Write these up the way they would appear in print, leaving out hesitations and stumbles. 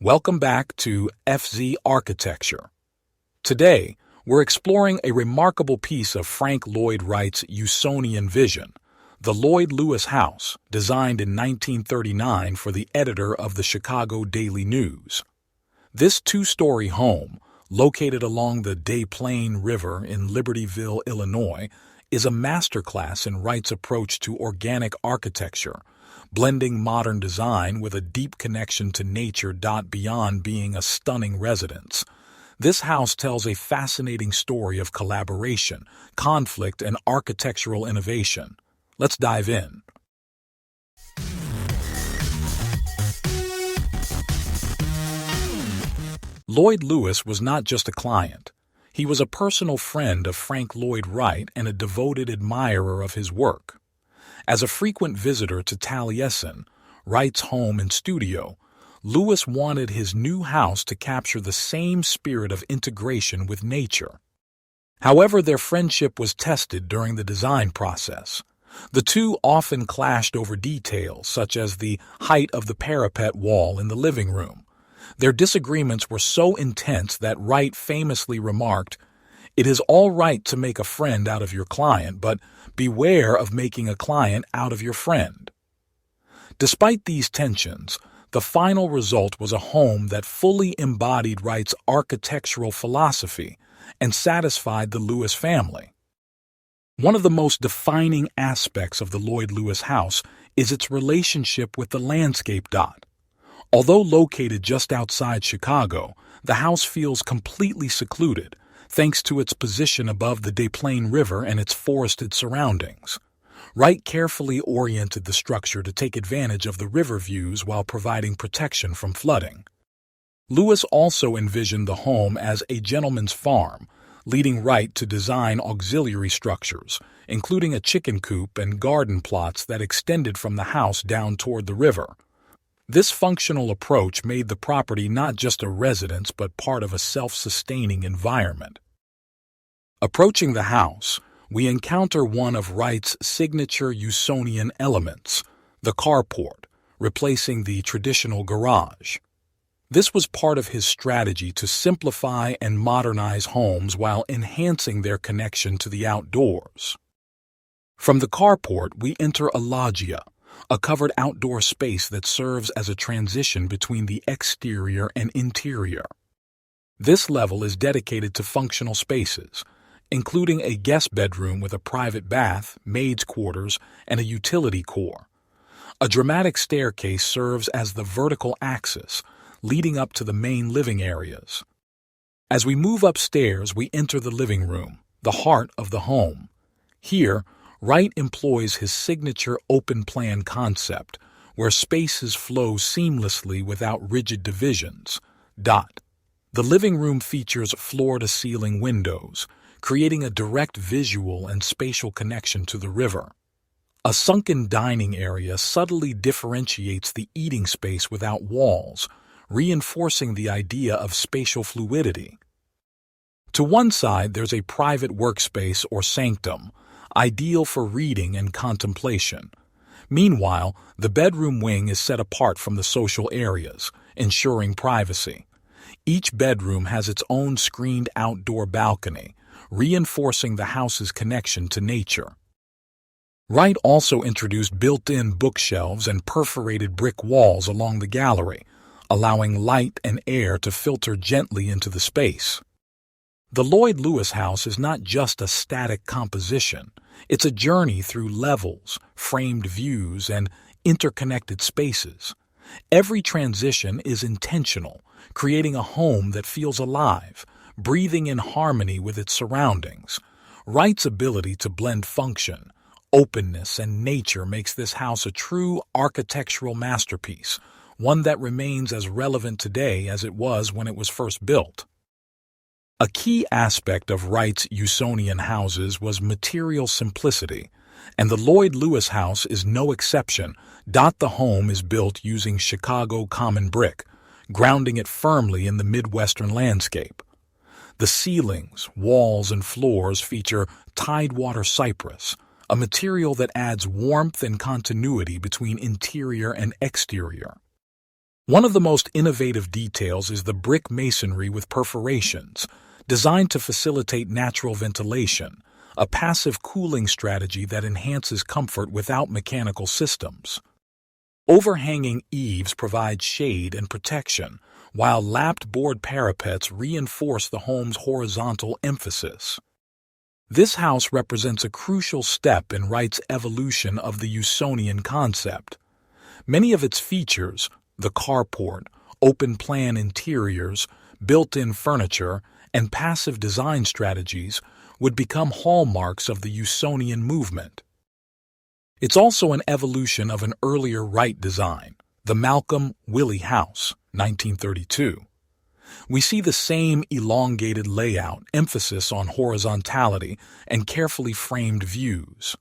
Welcome back to FZ Architecture. Today, we're exploring a remarkable piece of Frank Lloyd Wright's Usonian vision, the Lloyd Lewis House, designed in 1939 for the editor of the Chicago Daily News. This two-story home, located along the Des Plaines River in Libertyville, Illinois, is a masterclass in Wright's approach to organic architecture, blending modern design with a deep connection to nature. Beyond being a stunning residence, this house tells a fascinating story of collaboration, conflict, and architectural innovation. Let's dive in. Lloyd Lewis was not just a client. He was a personal friend of Frank Lloyd Wright and a devoted admirer of his work. As a frequent visitor to Taliesin, Wright's home and studio, Lewis wanted his new house to capture the same spirit of integration with nature. However, their friendship was tested during the design process. The two often clashed over details, such as the height of the parapet wall in the living room. Their disagreements were so intense that Wright famously remarked, "It is all right to make a friend out of your client, but beware of making a client out of your friend." Despite these tensions, the final result was a home that fully embodied Wright's architectural philosophy and satisfied the Lewis family. One of the most defining aspects of the Lloyd Lewis House is its relationship with the landscape. Although located just outside Chicago, the house feels completely secluded, thanks to its position above the Des Plaines River and its forested surroundings. Wright carefully oriented the structure to take advantage of the river views while providing protection from flooding. Lewis also envisioned the home as a gentleman's farm, leading Wright to design auxiliary structures, including a chicken coop and garden plots that extended from the house down toward the river. This functional approach made the property not just a residence but part of a self-sustaining environment. Approaching the house, we encounter one of Wright's signature Usonian elements, the carport, replacing the traditional garage. This was part of his strategy to simplify and modernize homes while enhancing their connection to the outdoors. From the carport, we enter a loggia, a covered outdoor space that serves as a transition between the exterior and interior. This level is dedicated to functional spaces, including a guest bedroom with a private bath, maid's quarters, and a utility core. A dramatic staircase serves as the vertical axis, leading up to the main living areas. As we move upstairs, we enter the living room, the heart of the home. Here, Wright employs his signature open-plan concept, where spaces flow seamlessly without rigid divisions. The living room features floor-to-ceiling windows, creating a direct visual and spatial connection to the river. A sunken dining area subtly differentiates the eating space without walls, reinforcing the idea of spatial fluidity. To one side, there's a private workspace or sanctum, ideal for reading and contemplation. Meanwhile, the bedroom wing is set apart from the social areas, ensuring privacy. Each bedroom has its own screened outdoor balcony, reinforcing the house's connection to nature. Wright also introduced built-in bookshelves and perforated brick walls along the gallery, allowing light and air to filter gently into the space. The Lloyd Lewis House is not just a static composition. It's a journey through levels, framed views, and interconnected spaces. Every transition is intentional, creating a home that feels alive, breathing in harmony with its surroundings. Wright's ability to blend function, openness, and nature makes this house a true architectural masterpiece, one that remains as relevant today as it was when it was first built. A key aspect of Wright's Usonian houses was material simplicity, and the Lloyd Lewis House is no exception. The home is built using Chicago common brick, grounding it firmly in the Midwestern landscape. The ceilings, walls, and floors feature tidewater cypress, a material that adds warmth and continuity between interior and exterior. One of the most innovative details is the brick masonry with perforations, designed to facilitate natural ventilation, a passive cooling strategy that enhances comfort without mechanical systems. Overhanging eaves provide shade and protection, while lapped board parapets reinforce the home's horizontal emphasis. This house represents a crucial step in Wright's evolution of the Usonian concept. Many of its features, the carport, open-plan interiors, built-in furniture, and passive design strategies, would become hallmarks of the Usonian movement. It's also an evolution of an earlier Wright design, the Malcolm Willey House, 1932. We see the same elongated layout, emphasis on horizontality, and carefully framed views.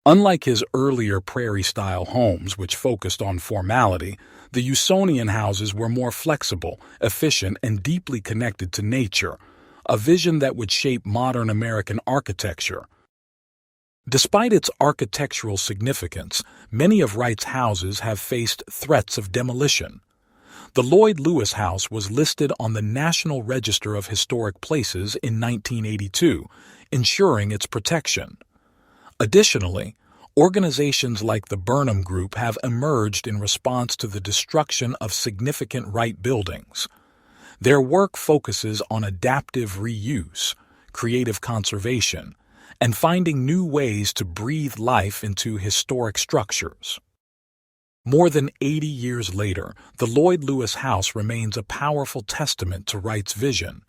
Unlike his earlier prairie-style homes, which focused on formality, the Usonian houses were more flexible, efficient, and deeply connected to nature, a vision that would shape modern American architecture. Despite its architectural significance, many of Wright's houses have faced threats of demolition. The Lloyd Lewis House was listed on the National Register of Historic Places in 1982, ensuring its protection. Additionally, organizations like the Burnham Group have emerged in response to the destruction of significant Wright buildings. Their work focuses on adaptive reuse, creative conservation, and finding new ways to breathe life into historic structures. More than 80 years later, the Lloyd Lewis House remains a powerful testament to Wright's vision.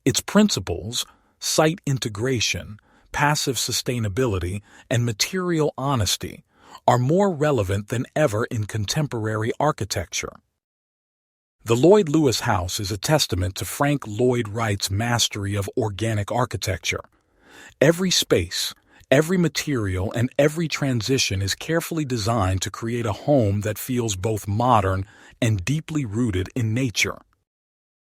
Its principles, site integration, passive sustainability, and material honesty, are more relevant than ever in contemporary architecture. The Lloyd Lewis House is a testament to Frank Lloyd Wright's mastery of organic architecture. Every space, every material, and every transition is carefully designed to create a home that feels both modern and deeply rooted in nature.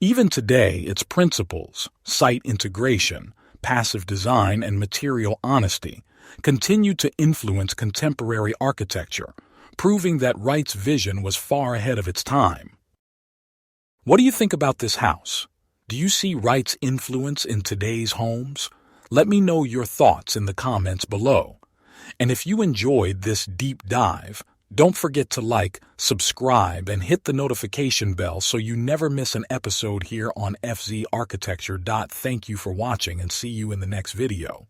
Even today, its principles, site integration, passive design, and material honesty, continue to influence contemporary architecture, proving that Wright's vision was far ahead of its time. What do you think about this house? Do you see Wright's influence in today's homes? Let me know your thoughts in the comments below. And if you enjoyed this deep dive, don't forget to like, subscribe, and hit the notification bell so you never miss an episode here on FZ Architecture. Thank you for watching and see you in the next video.